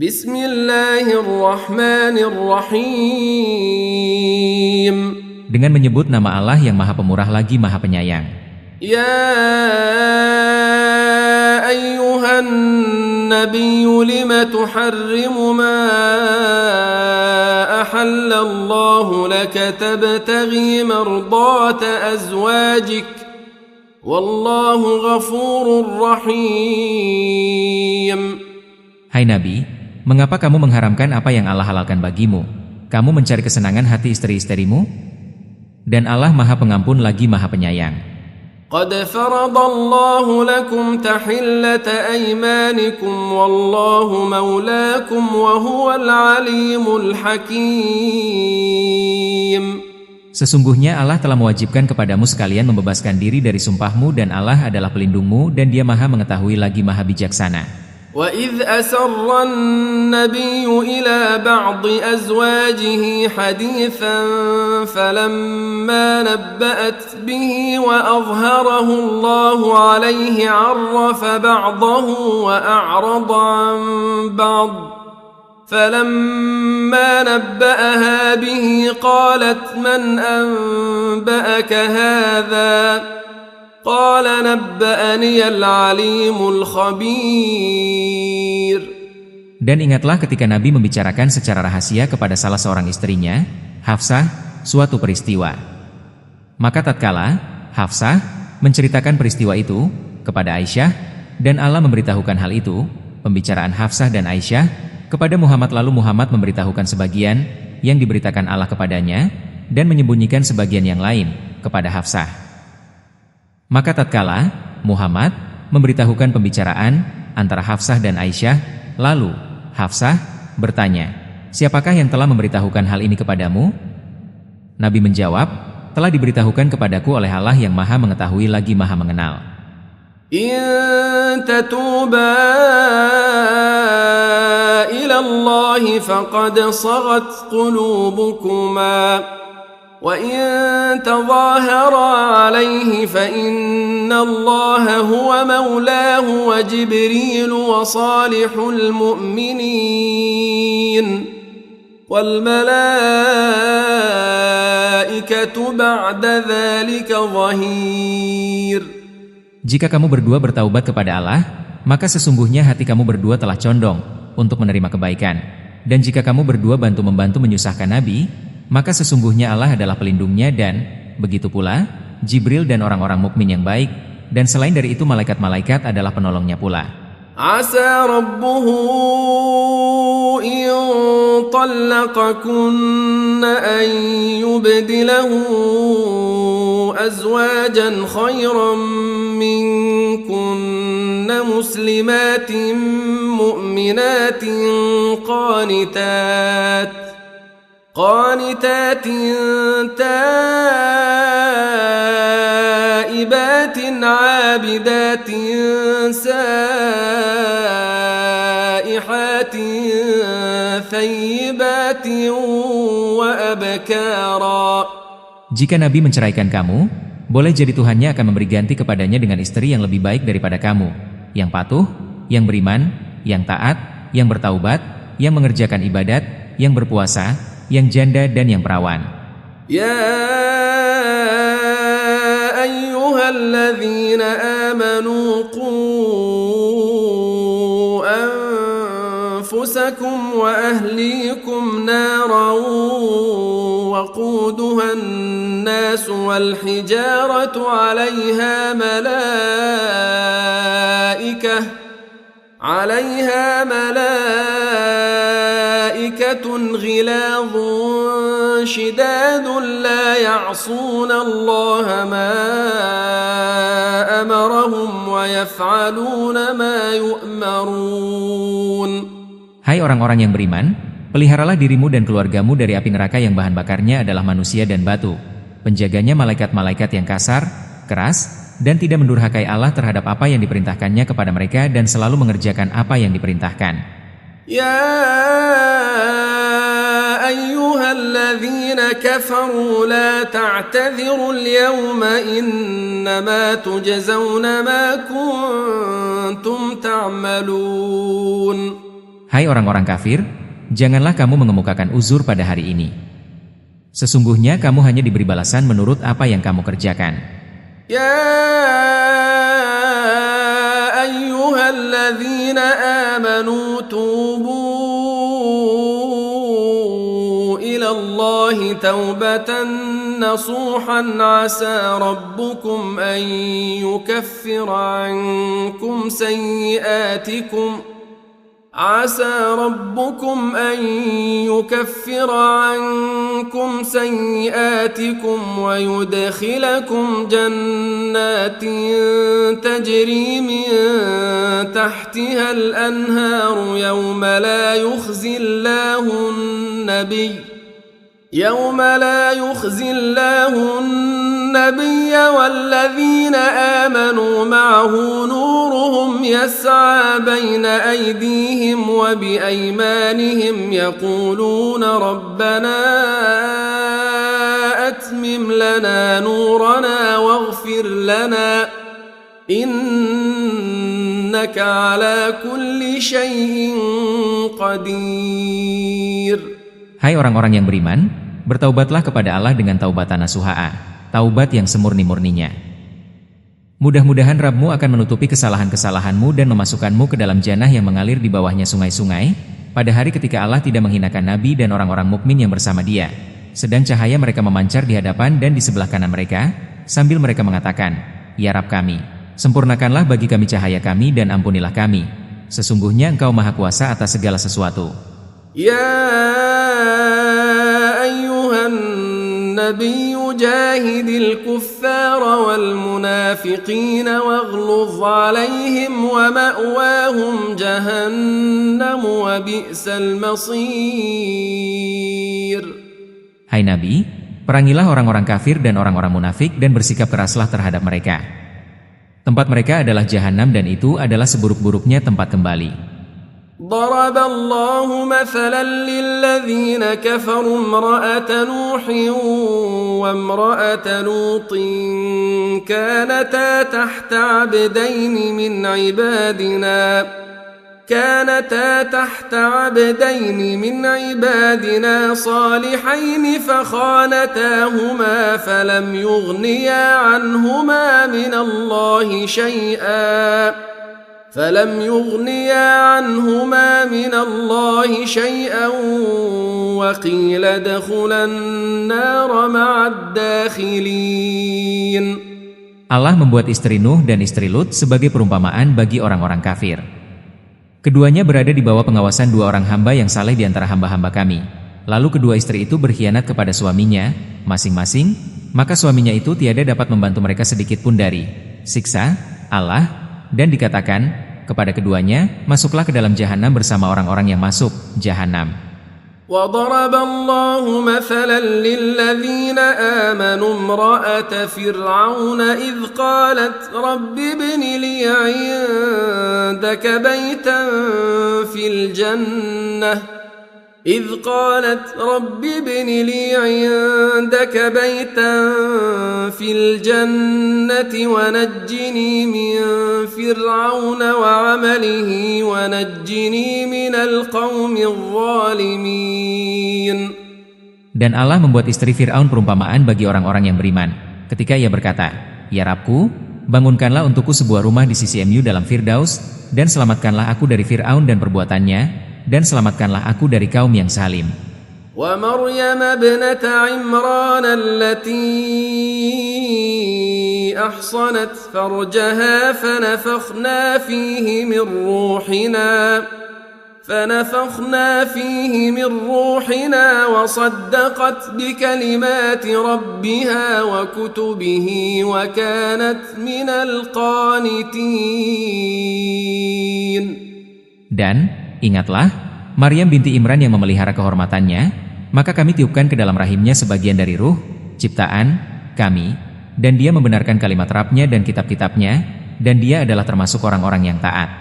Bismillahirrahmanirrahim. Dengan menyebut nama Allah yang Maha Pemurah lagi Maha Penyayang. Ya ayyuhan nabiyyu lima tuharrimu ma ahallallahu laka tabtaghi mardata azwajik wallahu ghafurur rahim. Hai Nabi, mengapa kamu mengharamkan apa yang Allah halalkan bagimu? Kamu mencari kesenangan hati istri-istrimu? Dan Allah Maha Pengampun lagi Maha Penyayang. Qad faradallahu lakum tahillata aymanikum wallahu maulakum wa huwal alimul hakim. Sesungguhnya Allah telah mewajibkan kepadamu sekalian membebaskan diri dari sumpahmu dan Allah adalah pelindungmu dan Dia Maha mengetahui lagi Maha bijaksana. وَإِذْ أَسَرَّ النَّبِيُّ إِلَى بَعْضِ أَزْوَاجِهِ حَدِيثًا فَلَمَّا نَبَّأَتْ بِهِ وَأَظْهَرَهُ اللَّهُ عَلَيْهِ عَرَّفَ بَعْضَهُ وَأَعْرَضَ عَنْ بَعْضٍ فَلَمَّا نَبَّأَهَا بِهِ قَالَتْ مَنْ أَنْبَأَكَ هَذَا قال نبأني العليم الخبير. Dan ingatlah ketika Nabi membicarakan secara rahasia kepada salah seorang istrinya, Hafsah, suatu peristiwa. Maka tatkala Hafsah menceritakan peristiwa itu kepada Aisyah, dan Allah memberitahukan hal itu, pembicaraan Hafsah dan Aisyah, kepada Muhammad lalu Muhammad memberitahukan sebagian yang diberitakan Allah kepadanya, dan menyembunyikan sebagian yang lain kepada Hafsah. Maka tatkala Muhammad memberitahukan pembicaraan antara Hafsah dan Aisyah, lalu Hafsah bertanya, "Siapakah yang telah memberitahukan hal ini kepadamu?" Nabi menjawab, "Telah diberitahukan kepadaku oleh Allah yang Maha mengetahui lagi Maha mengenal." In tatuba ila Allah faqad sagat qulubukuma وَإِن تَظَاهَرَا عَلَيْهِ فَإِنَّ اللَّهَ هُوَ مَوْلَاهُ وَجِبْرِيلُ وَصَالِحُ الْمُؤْمِنِينَ وَالْمَلَائِكَةُ بَعْدَ ذَلِكَ ظَهِيرٌ. Jika kamu berdua bertaubat kepada Allah, maka sesungguhnya hati kamu berdua telah condong untuk menerima kebaikan. Dan jika kamu berdua bantu-membantu menyusahkan Nabi, maka sesungguhnya Allah adalah pelindungnya dan begitu pula Jibril dan orang-orang mukmin yang baik, dan selain dari itu malaikat-malaikat adalah penolongnya pula. Asa rabbuhu in talaqakunna an yubdilahu azwajan khayran minkunna muslimatin mu'minatin قانتات تائبات عابدات سائحات ثيبات وأبكارا. Jika Nabi menceraikan kamu, boleh jadi Tuhannya akan memberi ganti kepadanya dengan istri yang lebih baik daripada kamu, yang patuh, yang beriman, yang taat, yang bertaubat, yang mengerjakan ibadat, yang berpuasa, yang janda dan yang perawan. Ya ayyuhalladzina amanu qu anfusakum wa ahlikum naran waquduha an-nas wal hijaratu 'alayha ملائكة غلاظ شداد لا يعصون الله ما أمرهم ويفعلون ما يؤمرون. Hai orang-orang yang beriman, peliharalah dirimu dan keluargamu dari api neraka yang bahan bakarnya adalah manusia dan batu. Penjaganya malaikat-malaikat yang kasar, keras, dan tidak mendurhakai Allah terhadap apa yang diperintahkannya kepada mereka dan selalu mengerjakan apa yang diperintahkan. Ya ayyuhalladzina kafaru la ta'tadhiru al-yawma innama tujzawna ma kuntum ta'malun. Hai orang-orang kafir, janganlah kamu mengemukakan uzur pada hari ini. Sesungguhnya kamu hanya diberi balasan menurut apa yang kamu kerjakan. Ya ayyuhalladzina amanu tubu ilallahi taubatan nasuhan asa rabbukum an yukaffira ankum sayyiatikum عسى ربكم أن يكفر عنكم سيئاتكم ويدخلكم جنات تجري من تحتها الأنهار يوم لا يخزي الله النبي والذين آمنوا معه نورهم يسعى بين أيديهم وبأيمانهم يقولون ربنا أتمم لنا نورنا واغفر لنا إنك على كل شيء قدير. Hai orang-orang yang beriman, bertaubatlah kepada Allah dengan taubatan nasuha, taubat yang semurni-murninya. Mudah-mudahan Rabb-Mu akan menutupi kesalahan-kesalahanmu dan memasukkanmu ke dalam jannah yang mengalir di bawahnya sungai-sungai, pada hari ketika Allah tidak menghinakan Nabi dan orang-orang mukmin yang bersama dia, sedang cahaya mereka memancar di hadapan dan di sebelah kanan mereka, sambil mereka mengatakan, Ya Rabb kami, sempurnakanlah bagi kami cahaya kami dan ampunilah kami, sesungguhnya Engkau Maha Kuasa atas segala sesuatu. يا أيها النبي جاهد الكفار والمنافقين واغلظ عليهم ومأواهم جهنم وبئس المصير. Hai Nabi, perangilah orang-orang kafir dan orang-orang munafik dan bersikap keraslah terhadap mereka. Tempat mereka adalah jahanam dan itu adalah seburuk-buruknya tempat kembali. ضرب الله مثلا للذين كفروا امرأة نوح وامرأة لوط كانتا تحت عبدين من عبادنا صالحين فخانتاهما فلم يغنيا عنهما من الله شيئا وقيل ادخلا النار مع الداخلين. Allah membuat istri Nuh dan istri Lut sebagai perumpamaan bagi orang-orang kafir. Keduanya berada di bawah pengawasan dua orang hamba yang saleh di antara hamba-hamba kami. Lalu kedua istri itu berkhianat kepada suaminya, masing-masing, maka suaminya itu tiada dapat membantu mereka sedikit pun dari siksa Allah. Dan dikatakan kepada keduanya, masuklah ke dalam jahanam bersama orang-orang yang masuk jahanam. وضرب الله مثلا للذين آمنوا امرأة فرعون إذ قالت رب ابن لي عندك بيتا في الجنة ونجني من فرعون وعمله ونجني من القوم الظالمين. Dan Allah membuat istri Fir'aun perumpamaan bagi orang-orang yang beriman, ketika ia berkata, Ya Rabbku, bangunkanlah untukku sebuah rumah di sisi dalam Firdaus, dan selamatkanlah aku dari Fir'aun dan perbuatannya, dan selamatkanlah aku dari kaum yang zalim. ومريم ابنة عمران التي أحصنت فرجها فنفخنا فيه من روحنا وصدقت بكلمات ربها وكتبه وكانت من القانتين. Dan ingatlah, Maryam binti Imran yang memelihara kehormatannya, maka kami tiupkan ke dalam rahimnya sebagian dari ruh, ciptaan, kami, dan dia membenarkan kalimat Rabb-Nya dan kitab-kitabnya, dan dia adalah termasuk orang-orang yang taat.